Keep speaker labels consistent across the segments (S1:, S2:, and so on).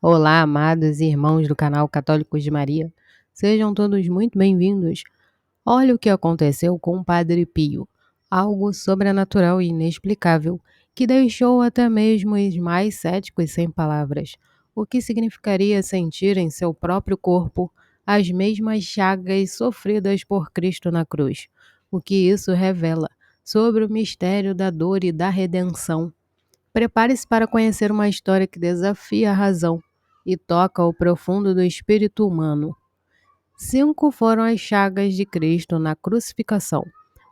S1: Olá, amados irmãos do canal Católicos de Maria. Sejam todos muito bem-vindos. Olha o que aconteceu com o Padre Pio. Algo sobrenatural e inexplicável, que deixou até mesmo os mais céticos sem palavras. O que significaria sentir em seu próprio corpo as mesmas chagas sofridas por Cristo na cruz? O que isso revela sobre o mistério da dor e da redenção? Prepare-se para conhecer uma história que desafia a razão e toca o profundo do espírito humano. 5 foram as chagas de Cristo na crucificação,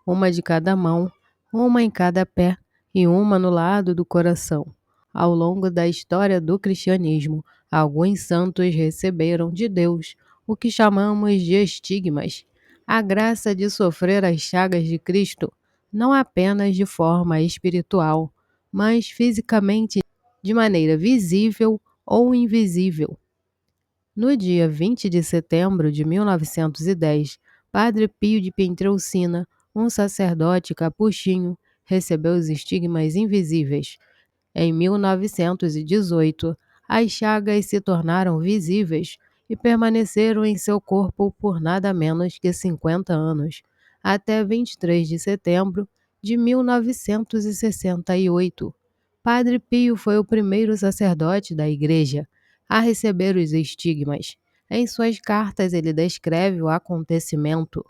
S1: uma de cada mão, uma em cada pé e uma no lado do coração. Ao longo da história do cristianismo, alguns santos receberam de Deus o que chamamos de estigmas, a graça de sofrer as chagas de Cristo, não apenas de forma espiritual, mas fisicamente, de maneira visível ou invisível. No dia 20 de setembro de 1910, Padre Pio de Pietrelcina, um sacerdote capuchinho, recebeu os estigmas invisíveis. Em 1918, as chagas se tornaram visíveis e permaneceram em seu corpo por nada menos que 50 anos, até 23 de setembro de 1968. Padre Pio foi o primeiro sacerdote da Igreja a receber os estigmas. Em suas cartas, ele descreve o acontecimento.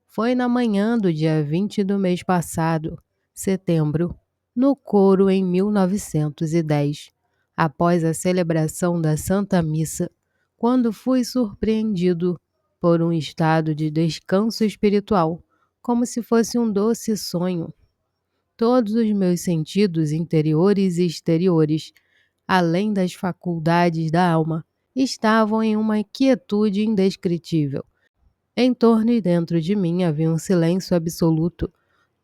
S1: Foi na manhã do dia 20 do mês passado, setembro, no coro em 1910, após a celebração da Santa Missa, quando fui surpreendido por um estado de descanso espiritual, como se fosse um doce sonho. Todos os meus sentidos interiores e exteriores, além das faculdades da alma, estavam em uma quietude indescritível. Em torno e dentro de mim havia um silêncio absoluto.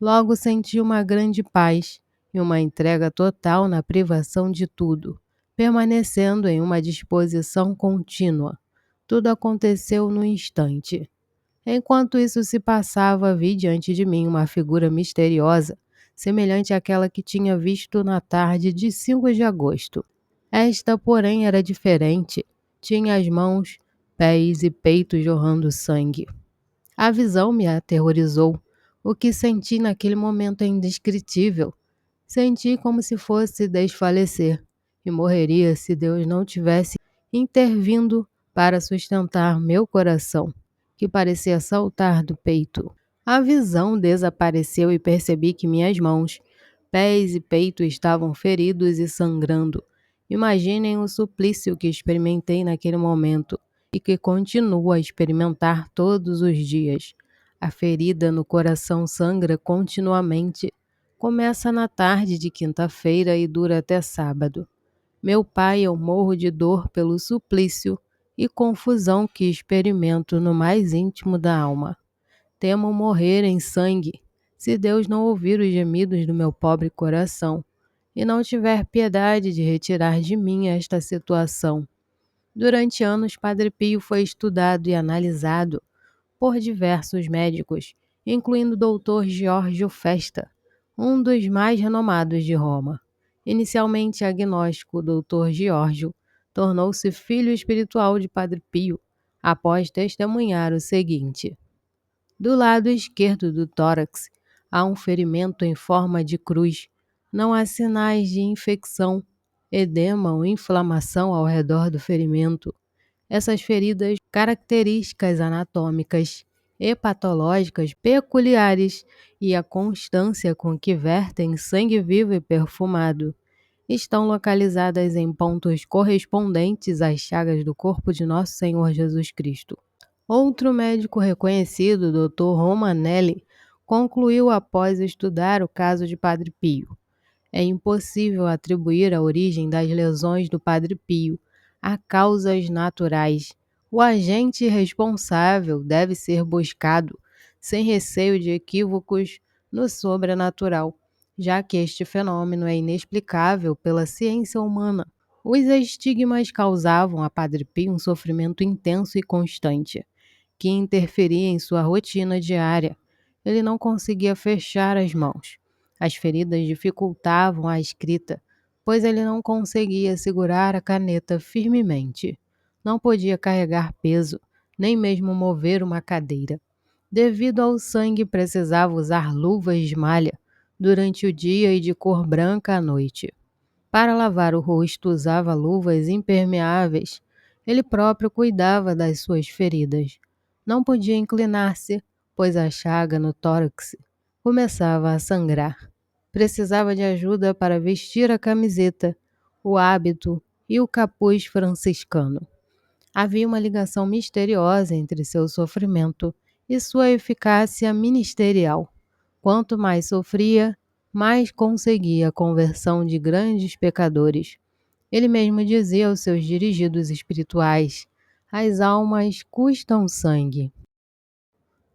S1: Logo senti uma grande paz e uma entrega total na privação de tudo, permanecendo em uma disposição contínua. Tudo aconteceu no instante. Enquanto isso se passava, vi diante de mim uma figura misteriosa, semelhante àquela que tinha visto na tarde de 5 de agosto. Esta, porém, era diferente. Tinha as mãos, pés e peito jorrando sangue. A visão me aterrorizou. O que senti naquele momento é indescritível. Senti como se fosse desfalecer e morreria se Deus não tivesse intervindo para sustentar meu coração, que parecia saltar do peito. A visão desapareceu e percebi que minhas mãos, pés e peito estavam feridos e sangrando. Imaginem o suplício que experimentei naquele momento e que continuo a experimentar todos os dias. A ferida no coração sangra continuamente. Começa na tarde de quinta-feira e dura até sábado. Meu pai, eu morro de dor pelo suplício e confusão que experimento no mais íntimo da alma. Temo morrer em sangue, se Deus não ouvir os gemidos do meu pobre coração e não tiver piedade de retirar de mim esta situação. Durante anos, Padre Pio foi estudado e analisado por diversos médicos, incluindo o Dr. Giorgio Festa, um dos mais renomados de Roma. Inicialmente agnóstico, o Dr. Giorgio tornou-se filho espiritual de Padre Pio, após testemunhar o seguinte: do lado esquerdo do tórax há um ferimento em forma de cruz. Não há sinais de infecção, edema ou inflamação ao redor do ferimento. Essas feridas, características anatômicas e patológicas peculiares e a constância com que vertem sangue vivo e perfumado, estão localizadas em pontos correspondentes às chagas do corpo de nosso Senhor Jesus Cristo. Outro médico reconhecido, Dr. Romanelli, concluiu após estudar o caso de Padre Pio: é impossível atribuir a origem das lesões do Padre Pio a causas naturais. O agente responsável deve ser buscado, sem receio de equívocos, no sobrenatural, já que este fenômeno é inexplicável pela ciência humana. Os estigmas causavam a Padre Pio um sofrimento intenso e constante, que interferia em sua rotina diária. Ele não conseguia fechar as mãos. As feridas dificultavam a escrita. pois ele não conseguia segurar a caneta firmemente. Não podia carregar peso, nem mesmo mover uma cadeira. Devido ao sangue, precisava usar luvas de malha durante o dia e de cor branca à noite. Para lavar o rosto, usava luvas impermeáveis. Ele próprio cuidava das suas feridas. Não podia inclinar-se, pois a chaga no tórax começava a sangrar. Precisava de ajuda para vestir a camiseta, o hábito e o capuz franciscano. Havia uma ligação misteriosa entre seu sofrimento e sua eficácia ministerial. Quanto mais sofria, mais conseguia a conversão de grandes pecadores. Ele mesmo dizia aos seus dirigidos espirituais: as almas custam sangue.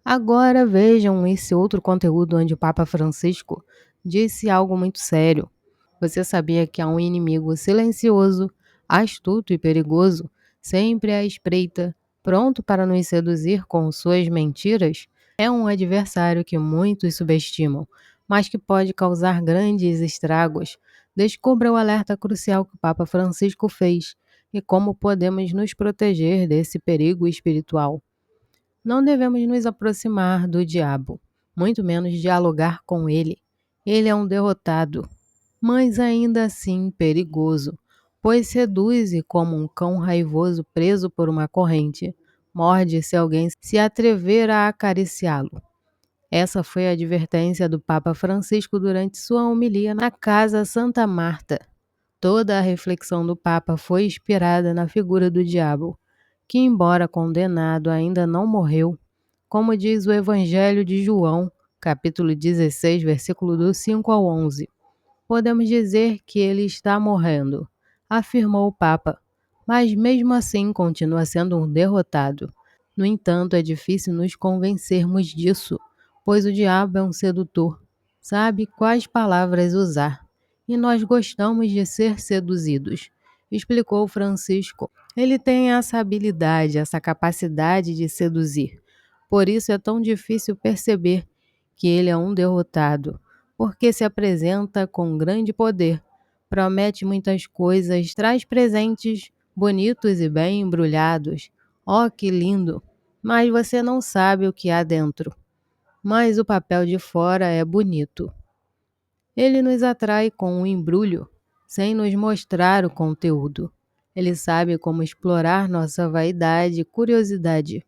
S1: Agora vejam esse outro conteúdo onde o Papa Francisco disse algo muito sério. Você sabia que há um inimigo silencioso, astuto e perigoso, sempre à espreita, pronto para nos seduzir com suas mentiras? É um adversário que muitos subestimam, mas que pode causar grandes estragos. Descubra o alerta crucial que o Papa Francisco fez e como podemos nos proteger desse perigo espiritual. Não devemos nos aproximar do diabo, muito menos dialogar com ele. Ele é um derrotado, mas ainda assim perigoso, pois seduz como um cão raivoso preso por uma corrente. Morde se alguém se atrever a acariciá-lo. Essa foi a advertência do Papa Francisco durante sua homilia na Casa Santa Marta. Toda a reflexão do Papa foi inspirada na figura do diabo, que, embora condenado, ainda não morreu, como diz o Evangelho de João, capítulo 16, versículo do 5 ao 11. Podemos dizer que ele está morrendo, afirmou o Papa, mas mesmo assim continua sendo um derrotado. No entanto, é difícil nos convencermos disso, pois o diabo é um sedutor, sabe quais palavras usar, e nós gostamos de ser seduzidos, explicou Francisco. Ele tem essa habilidade, essa capacidade de seduzir. Por isso é tão difícil perceber que ele é um derrotado, porque se apresenta com grande poder, promete muitas coisas, traz presentes bonitos e bem embrulhados. Oh, que lindo! Mas você não sabe o que há dentro. Mas o papel de fora é bonito. Ele nos atrai com um embrulho, sem nos mostrar o conteúdo. Ele sabe como explorar nossa vaidade e curiosidade.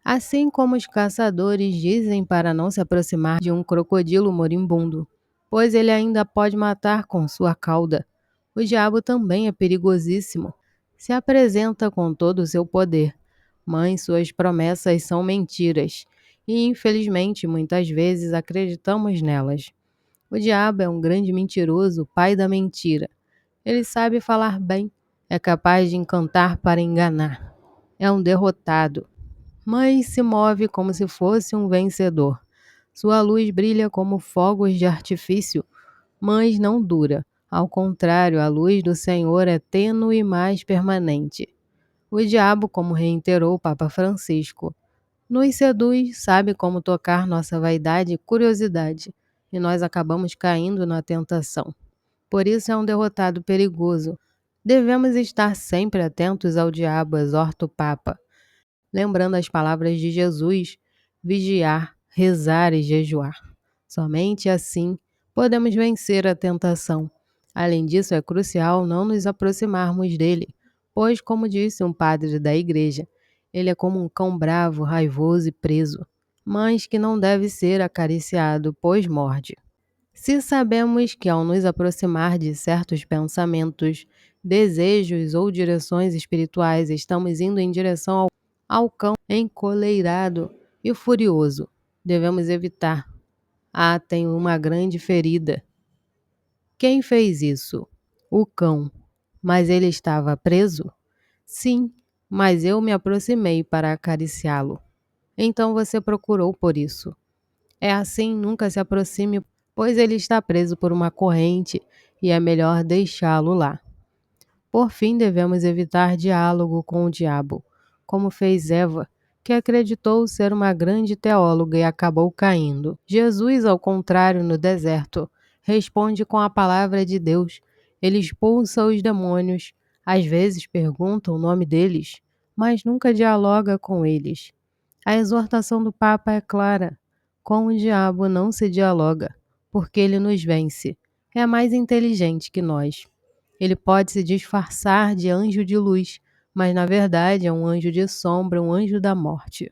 S1: Assim como os caçadores dizem para não se aproximar de um crocodilo moribundo, pois ele ainda pode matar com sua cauda. O diabo também é perigosíssimo. Se apresenta com todo o seu poder, mas suas promessas são mentiras, e infelizmente muitas vezes acreditamos nelas. O diabo é um grande mentiroso, pai da mentira. Ele sabe falar bem, é capaz de encantar para enganar. É um derrotado, mas se move como se fosse um vencedor. Sua luz brilha como fogos de artifício, mas não dura. Ao contrário, a luz do Senhor é tênue e mais permanente. O diabo, como reiterou o Papa Francisco, nos seduz, sabe como tocar nossa vaidade e curiosidade, e nós acabamos caindo na tentação. Por isso é um derrotado perigoso. Devemos estar sempre atentos ao diabo, exorta o Papa, lembrando as palavras de Jesus: vigiar, rezar e jejuar. Somente assim podemos vencer a tentação. Além disso, é crucial não nos aproximarmos dele, pois, como disse um padre da igreja, ele é como um cão bravo, raivoso e preso, mas que não deve ser acariciado, pois morde. Se sabemos que ao nos aproximar de certos pensamentos, desejos ou direções espirituais, estamos indo em direção ao cão encoleirado e furioso, devemos evitar. Ah, tem uma grande ferida. Quem fez isso? O cão. Mas ele estava preso? Sim, mas eu me aproximei para acariciá-lo. Então você procurou por isso. É assim, nunca se aproxime, pois ele está preso por uma corrente e é melhor deixá-lo lá. Por fim, devemos evitar diálogo com o diabo, como fez Eva, que acreditou ser uma grande teóloga e acabou caindo. Jesus, ao contrário, no deserto, responde com a palavra de Deus. Ele expulsa os demônios, às vezes pergunta o nome deles, mas nunca dialoga com eles. A exortação do Papa é clara: com o diabo não se dialoga, porque ele nos vence. É mais inteligente que nós. Ele pode se disfarçar de anjo de luz, mas na verdade é um anjo de sombra, um anjo da morte.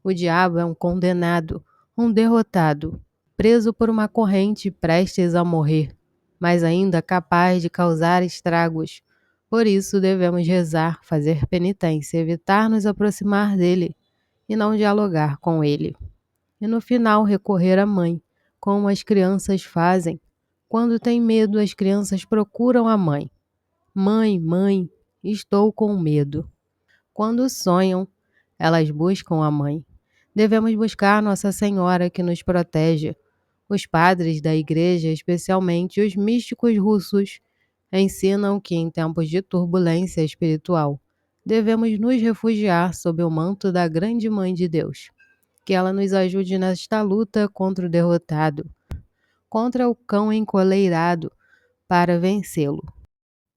S1: O diabo é um condenado, um derrotado, preso por uma corrente prestes a morrer, mas ainda capaz de causar estragos. Por isso devemos rezar, fazer penitência, evitar nos aproximar dele e não dialogar com ele. E no final recorrer à mãe, como as crianças fazem. Quando têm medo, as crianças procuram a mãe. Mãe, mãe, estou com medo. Quando sonham, elas buscam a mãe. Devemos buscar Nossa Senhora que nos protege. Os padres da igreja, especialmente os místicos russos, ensinam que em tempos de turbulência espiritual, devemos nos refugiar sob o manto da grande Mãe de Deus. Que ela nos ajude nesta luta contra o derrotado, contra o cão encoleirado, para vencê-lo.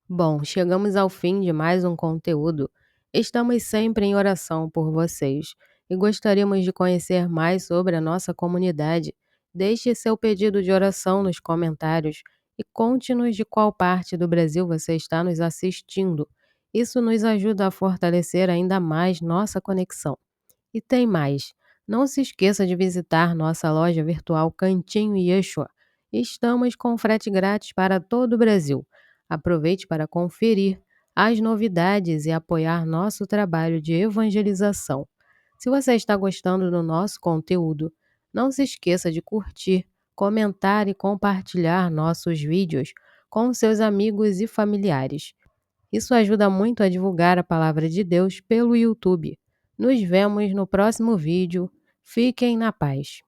S1: Bom, chegamos ao fim de mais um conteúdo. Estamos sempre em oração por vocês e gostaríamos de conhecer mais sobre a nossa comunidade. Deixe seu pedido de oração nos comentários e conte-nos de qual parte do Brasil você está nos assistindo. Isso nos ajuda a fortalecer ainda mais nossa conexão. E tem mais. Não se esqueça de visitar nossa loja virtual Cantinho Yeshua. Estamos com frete grátis para todo o Brasil. Aproveite para conferir as novidades e apoiar nosso trabalho de evangelização. Se você está gostando do nosso conteúdo, não se esqueça de curtir, comentar e compartilhar nossos vídeos com seus amigos e familiares. Isso ajuda muito a divulgar a palavra de Deus pelo YouTube. Nos vemos no próximo vídeo. Fiquem na paz.